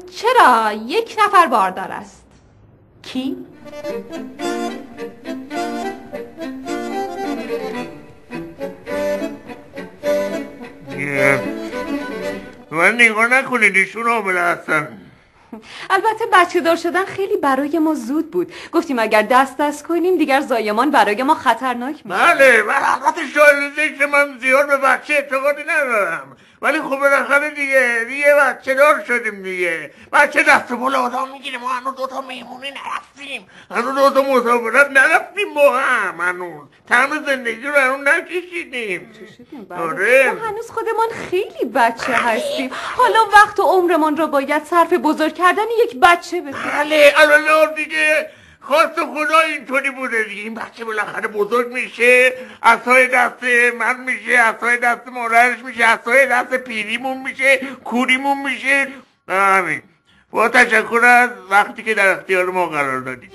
چرا 1 نفر باردار است. کی؟ من نگاه نکنید ایشون حامله هستن. البته بچه دار شدن خیلی برای ما زود بود. گفتیم اگر دست کنیم دیگر زایمان برای ما خطرناک میشه. بله البته شاید من زیاد به بچه اعتقادی ندارم، ولی خب بالاخره دیگه بچه دار شدیم دیگه. بچه دست بال آدم میگیره. ما هنوز 2 تا مهمونی نرفتیم، هنوز 2 تا مسافرت نرفتیم، با هم هنوز طعم زندگی رو هنوز نکشیدیم. آره ما هنوز خودمان خیلی بچه هستیم. حالا وقت و عمرمان رو باید صرف بزرگ کردن یک بچه بکنیم. بله البته دیگه خواست خدا اینطوری بوده دیگه. این بچه بالاخره بزرگ میشه، عصای دست من میشه، عصای دست مادرش میشه، عصای دست پیریمون میشه، کوریمون میشه. همین. با تشکر از وقتی که در اختیار ما قرار دادید.